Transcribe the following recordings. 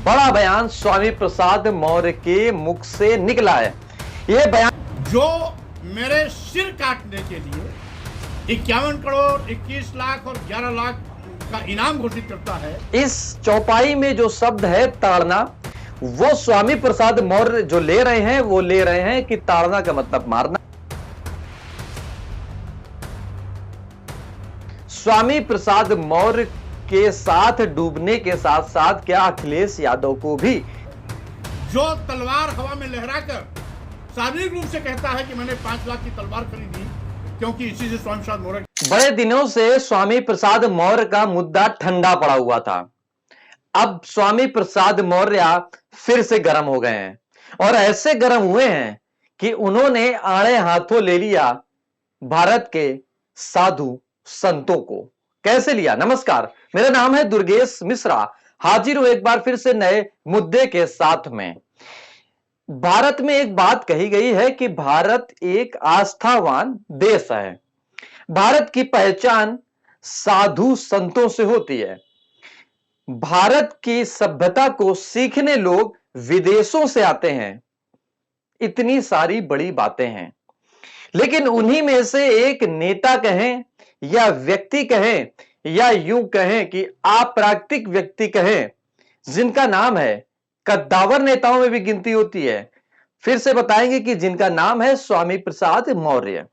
बड़ा बयान स्वामी प्रसाद मौर्य के मुख से निकला है। यह बयान जो मेरे सिर काटने के लिए 51 करोड़ 21 लाख और 11 लाख का इनाम घोषित करता है। इस चौपाई में जो शब्द है ताड़ना, वो स्वामी प्रसाद मौर्य जो ले रहे हैं वो ले रहे हैं कि ताड़ना का मतलब मारना। स्वामी प्रसाद मौर्य के साथ डूबने के साथ साथ क्या अखिलेश यादव को भी जो तलवार हवा में लहराकर सार्वजनिक रूप से कहता है कि मैंने 5 लाख की तलवार खरीदी क्योंकि इसी से स्वामी प्रसाद मौर्य। बड़े दिनों से स्वामी प्रसाद मौर्य का मुद्दा ठंडा पड़ा हुआ था। अब स्वामी प्रसाद मौर्य फिर से गर्म हो गए हैं और ऐसे गर्म हुए हैं कि उन्होंने आड़े हाथों ले लिया भारत के साधु संतों को। कैसे लिया? नमस्कार, मेरा नाम है दुर्गेश मिश्रा, हाजिर हूं एक बार फिर से नए मुद्दे के साथ में। भारत में एक बात कही गई है कि भारत एक आस्थावान देश है। भारत की पहचान साधु संतों से होती है। भारत की सभ्यता को सीखने लोग विदेशों से आते हैं। इतनी सारी बड़ी बातें हैं, लेकिन उन्हीं में से एक नेता कहें या व्यक्ति कहें या यूं कहें कि अप्राकृतिक व्यक्ति कहें, जिनका नाम है कद्दावर नेताओं में भी गिनती होती है। फिर से बताएंगे कि जिनका नाम है स्वामी प्रसाद मौर्य।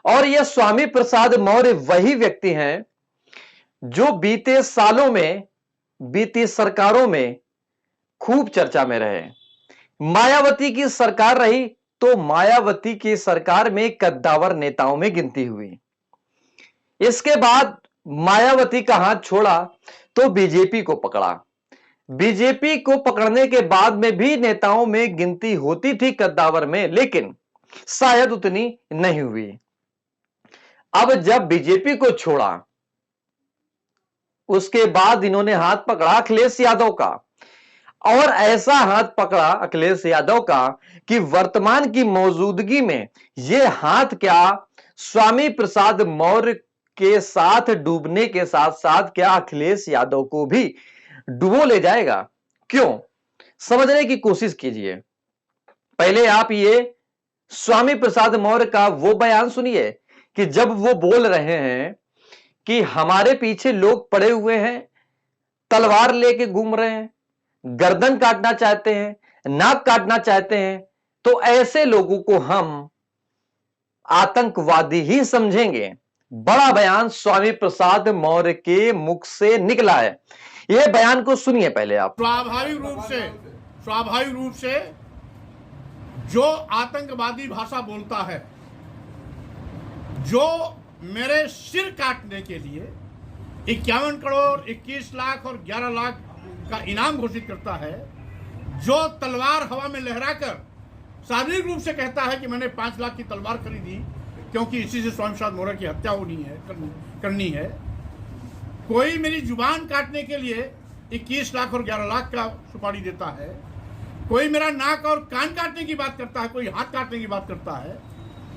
और यह स्वामी प्रसाद मौर्य वही व्यक्ति हैं जो बीते सालों में, बीती सरकारों में खूब चर्चा में रहे। मायावती की सरकार रही तो मायावती की सरकार में कद्दावर नेताओं में गिनती हुई। इसके बाद मायावती का हाथ छोड़ा तो बीजेपी को पकड़ा। बीजेपी को पकड़ने के बाद में भी नेताओं में गिनती होती थी कद्दावर में, लेकिन शायद उतनी नहीं हुई। अब जब बीजेपी को छोड़ा, उसके बाद इन्होंने हाथ पकड़ा अखिलेश यादव का, और ऐसा हाथ पकड़ा अखिलेश यादव का कि वर्तमान की मौजूदगी में यह हाथ क्या स्वामी प्रसाद मौर्य के साथ डूबने के साथ साथ क्या अखिलेश यादव को भी डुबो ले जाएगा? क्यों? समझने की कोशिश कीजिए। पहले आप ये स्वामी प्रसाद मौर्य का वो बयान सुनिए कि जब वो बोल रहे हैं कि हमारे पीछे लोग पड़े हुए हैं, तलवार लेके घूम रहे हैं, गर्दन काटना चाहते हैं, नाक काटना चाहते हैं, तो ऐसे लोगों को हम आतंकवादी ही समझेंगे। बड़ा बयान स्वामी प्रसाद मौर्य के मुख से निकला है। यह बयान को सुनिए पहले आप। स्वाभाविक रूप से जो आतंकवादी भाषा बोलता है, जो मेरे सिर काटने के लिए 51 करोड़ 21 लाख और 11 लाख का इनाम घोषित करता है, जो तलवार हवा में लहराकर सार्वजनिक रूप से कहता है कि मैंने 5 लाख की तलवार खरीदी क्योंकि इसी से स्वामी प्रसाद मौर्य की हत्या होनी है, करनी है। कोई मेरी जुबान काटने के लिए 21 लाख और 11 लाख का सुपारी देता है। कोई मेरा नाक और कान काटने की बात करता है, कोई हाथ काटने की बात करता है।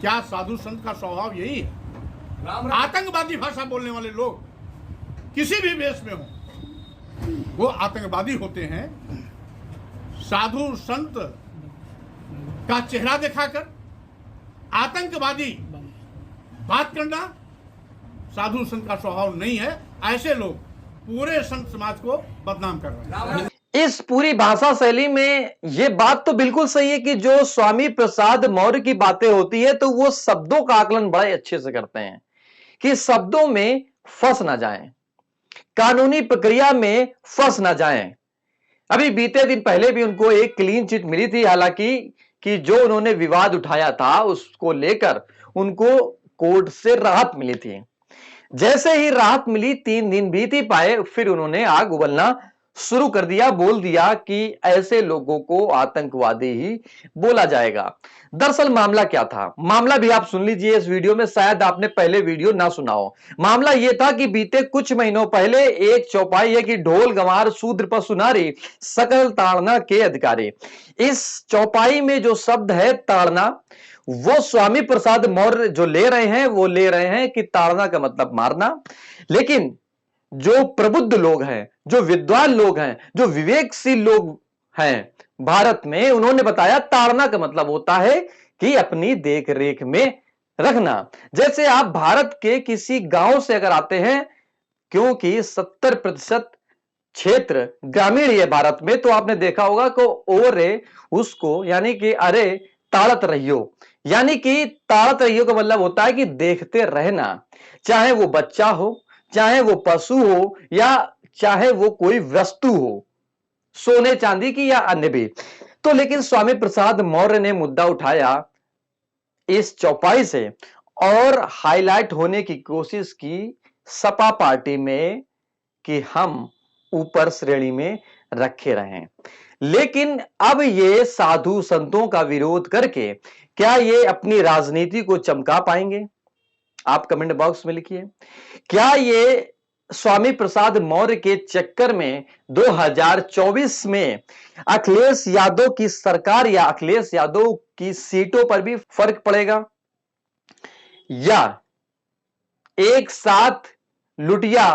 क्या साधु संत का स्वभाव यही है? आतंकवादी भाषा बोलने वाले लोग किसी भी वेश में हो, वो आतंकवादी होते हैं। साधु संत का चेहरा दिखाकर आतंकवादी बात करना साधु संत का स्वभाव नहीं है। ऐसे लोग पूरे संत समाज को बदनाम कर रहे हैं। इस पूरी भाषा शैली में यह बात तो बिल्कुल सही है कि जो स्वामी प्रसाद मौर्य की बातें होती है तो वो शब्दों का आकलन बड़े अच्छे से करते हैं कि शब्दों में फंस ना जाएं, कानूनी प्रक्रिया में फंस ना जाएं। अभी बीते दिन पहले भी उनको एक क्लीन चिट मिली थी, हालांकि कि जो उन्होंने विवाद उठाया था उसको लेकर उनको कोर्ट से राहत मिली थी। जैसे ही राहत मिली, 3 दिन बीत ही पाए, फिर उन्होंने आग उगलना शुरू कर दिया, बोल दिया कि ऐसे लोगों को आतंकवादी ही बोला जाएगा। दरअसल मामला क्या था? मामला भी आप सुन लीजिए इस वीडियो में, शायद आपने पहले वीडियो ना सुना हो। मामला यह था कि बीते कुछ महीनों पहले एक चौपाई है कि ढोल गंवार शूद्र पर सुनारी सकल ताड़ना के अधिकारी। इस चौपाई में जो शब्द है ताड़ना, वो स्वामी प्रसाद मौर्य जो ले रहे हैं वो ले रहे हैं कि ताड़ना का मतलब मारना। लेकिन जो प्रबुद्ध लोग हैं, जो विद्वान लोग हैं, जो विवेकशील लोग हैं भारत में, उन्होंने बताया ताड़ना का मतलब होता है कि अपनी देख रेख में रखना। जैसे आप भारत के किसी गांव से अगर आते हैं, क्योंकि 70% क्षेत्र ग्रामीण है भारत में, तो आपने देखा होगा कि ओरे उसको यानी कि अरे ताड़त रहियो, यानी कि ताड़त रहियो का मतलब होता है कि देखते रहना, चाहे वो बच्चा हो, चाहे वो पशु हो, या चाहे वो कोई वस्तु हो, सोने चांदी की या अन्य भी। तो लेकिन स्वामी प्रसाद मौर्य ने मुद्दा उठाया इस चौपाई से और हाईलाइट होने की कोशिश की सपा पार्टी में कि हम ऊपर श्रेणी में रखे रहें। लेकिन अब ये साधु संतों का विरोध करके क्या ये अपनी राजनीति को चमका पाएंगे? आप कमेंट बॉक्स में लिखिए। क्या ये स्वामी प्रसाद मौर्य के चक्कर में 2024 में अखिलेश यादव की सरकार या अखिलेश यादव की सीटों पर भी फर्क पड़ेगा, या एक साथ लुटिया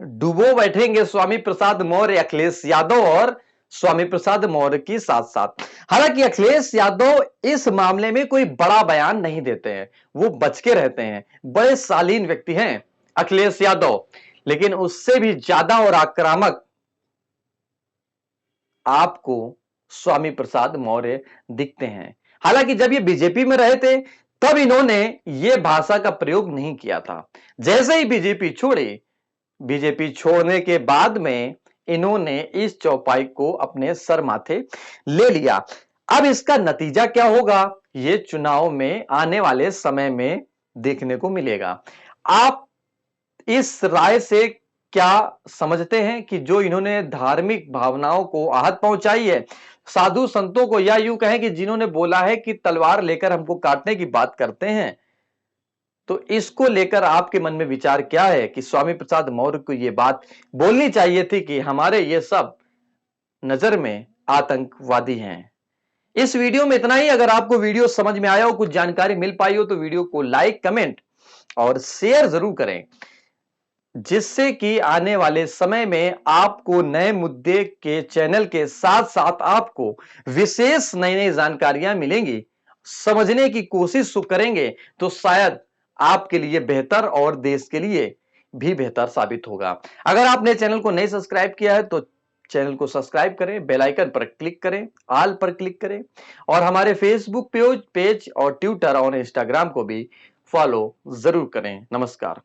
डुबो बैठेंगे स्वामी प्रसाद मौर्य, अखिलेश यादव और स्वामी प्रसाद मौर्य की साथ साथ? हालांकि अखिलेश यादव इस मामले में कोई बड़ा बयान नहीं देते हैं, वो बच के रहते हैं, बड़े शालीन व्यक्ति हैं अखिलेश यादव, लेकिन उससे भी ज्यादा और आक्रामक आपको स्वामी प्रसाद मौर्य दिखते हैं। हालांकि जब ये बीजेपी में रहे थे तब इन्होंने ये भाषा का प्रयोग नहीं किया था। जैसे ही बीजेपी छोड़ी, बीजेपी छोड़ने के बाद में इन्होंने इस चौपाई को अपने सर माथे ले लिया। अब इसका नतीजा क्या होगा, ये चुनाव में आने वाले समय में देखने को मिलेगा। आप इस राय से क्या समझते हैं कि जो इन्होंने धार्मिक भावनाओं को आहत पहुंचाई है, साधु संतों को, या यूं कहें कि जिन्होंने बोला है कि तलवार लेकर हमको काटने की बात करते हैं, तो इसको लेकर आपके मन में विचार क्या है कि स्वामी प्रसाद मौर्य को यह बात बोलनी चाहिए थी कि हमारे ये सब नजर में आतंकवादी हैं? इस वीडियो में इतना ही। अगर आपको वीडियो समझ में आया हो, कुछ जानकारी मिल पाई हो, तो वीडियो को लाइक, कमेंट और शेयर जरूर करें, जिससे कि आने वाले समय में आपको नए मुद्दे के चैनल के साथ साथ आपको विशेष नई नई जानकारियां मिलेंगी। समझने की कोशिश करेंगे तो शायद आपके लिए बेहतर और देश के लिए भी बेहतर साबित होगा। अगर आपने चैनल को नहीं सब्सक्राइब किया है तो चैनल को सब्सक्राइब करें, बेल आइकन पर क्लिक करें, ऑल पर क्लिक करें, और हमारे फेसबुक पेज और ट्विटर और इंस्टाग्राम को भी फॉलो जरूर करें। नमस्कार।